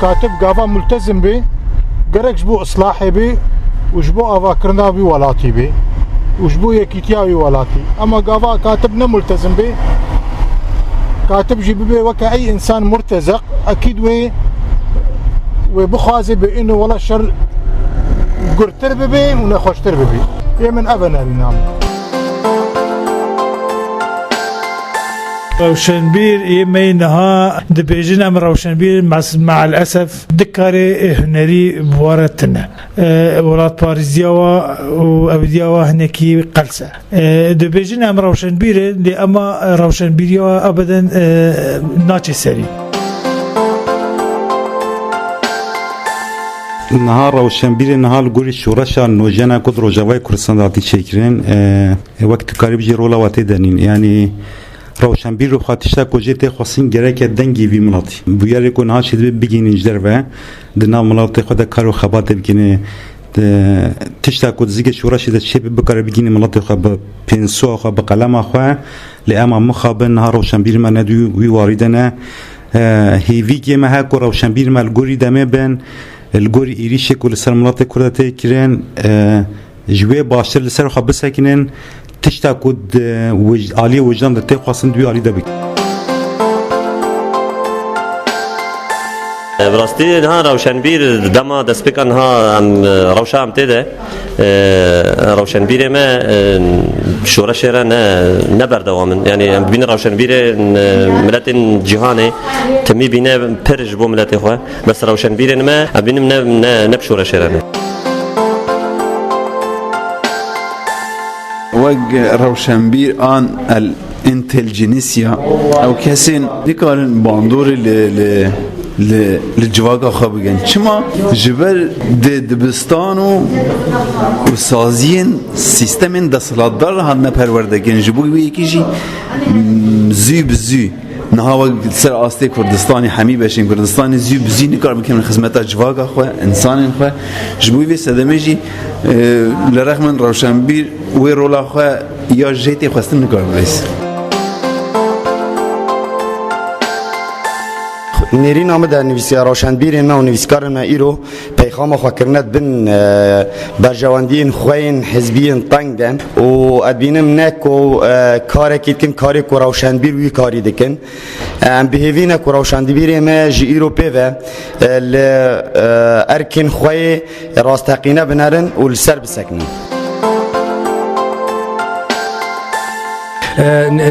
كاتب قافا ملتزم به قرقش بو إصلاحي به وجبو أفاكرنا بي ولاتي به وجبو يكيتياوي ولاتي أما قافا كاتبنا ملتزم به كاتب جيب به وكا أي إنسان مرتزق أكيد وبخازي بإنه ولا شر قرتر ببي ونخوشتر ببي يمن أبنا لنام روشنبير يمينها دبيجنا من روشنبير مع الأسف دكاري هنري بوارتنا ولات باريزياوا وأبدياوا هنكي قلسة دبيجنا من روشنبير لأما روشنبيريا أبدا ناتي سري نهار روشنبیر نهار گوری شورشا نوجانا کد روجاوای کردستان داتی چیکرین وقت کاری بجی رولا واتی دنین یعنی روشنبیر رو خاطشتا کجیت خاصین گرک دنگی وی ملاتی بیاری کن ها شد بگینی جدر و دنا ملاتی خود کارو خبات بگینه تشتا کد زیگ شورشی ده چه بکار بگینی ملاتی خود پنسو خود بقلم خود لأما مخابن نهار روشنبیر من ندوی وی واردنه هیوی گیمه ها که روشنبیر مال گوری دمه بن الجوري إيريشة كل سر مناطق كلها تكرين جوي باشر لسر خبز ساكنين تشتاكود عالية وجدان ده تقاسم دوي عالية دبي. براستي نها روشنبير دما دسبكان ها عم روشام تده روشنبير ما شورا شيرا نبر دوامن يعني بين روشنبير ملات جهاني تمي بينا برج بو ملات اخوه بس روشنبير ما بين نبشورا شيرا وج روشنبير ان الانتليجنسيا او كاسين ديكارن باندور للجواقة خابجن شما جبر دبستان و سازين سيستمين دستلات دار هن پروردگن جبوي ويكيجي زي بزي نهاوة سر آسته كردستاني حمي باشين كردستاني زي بزي نكار بكم من خدمات جواقة خوا انسان خوا جبوي في سدمجي لرغم روشنبير ويرولا خوا يا جيتي خواستن نكار بس نيرين آمد نویسیار روشنبیرین ما و نویسکارن ما ایرو پیغام خو کرنت بن برجواندین خوین حزبین تنگ دن و ادبینم نکو کار کیتکن کاری کو روشنبیر وی کاری دکن ام بهوینه کو روشنبیر ما جی ایرو پیو ل ارکن خوی راستقینه بنرن و لسر بسکنن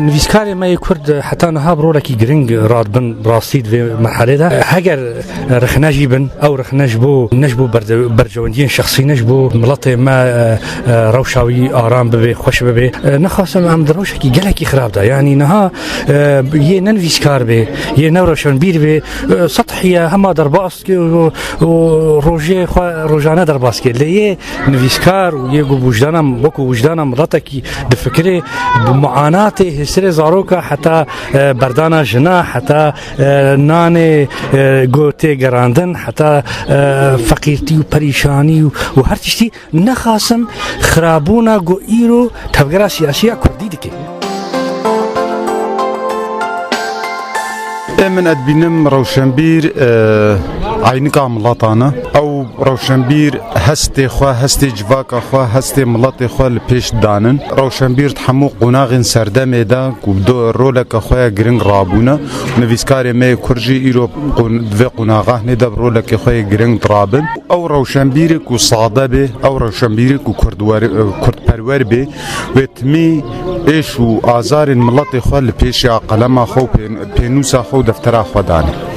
نویسکاری ما کرد حتی نها برولکی گرینگ راد بن براستید و مرحله ده هگر رخناجی بن او رخناج بو نجبو برجواندین شخصی نجبو ملت ما روشاوی آرام ببی خوش ببی نخواستم ام دروش کی گلکی خراب ده یعنی نها یه نویسکار به یه نوروشن بیر به سطحیه همه در باست و روزه روزانه در باست که لیه نویسکار و یه وجدانم بکو وجدانم ملت کی دفکره معاناته هسری زاروکا حتی بردانا جنا حتی نان گوته گراندن حتی فقیرتی و پریشانی و هر چیزی نخواستم خرابونا گو ایرو تفکر سیاسی کردی دکی من ادبینم روشنبیر عینک ملاتانه او روشنبیر هستی خوا هستی جواکا خوا هستی ملات خوا لپیش دانن روشنبیر تحمو قناغ سردمه دا دو رولک خوا گرنگ رابونه نویسکار می کرجی ایرو و قناغه ندا رولک خوا گرنگ رابن او روشنبیر کو صاده به او روشنبیر کو کرد پرور به و تمی ایش و آزار ملات خوا لپیش قلم خو پینوسا خو دفتر خوا دانه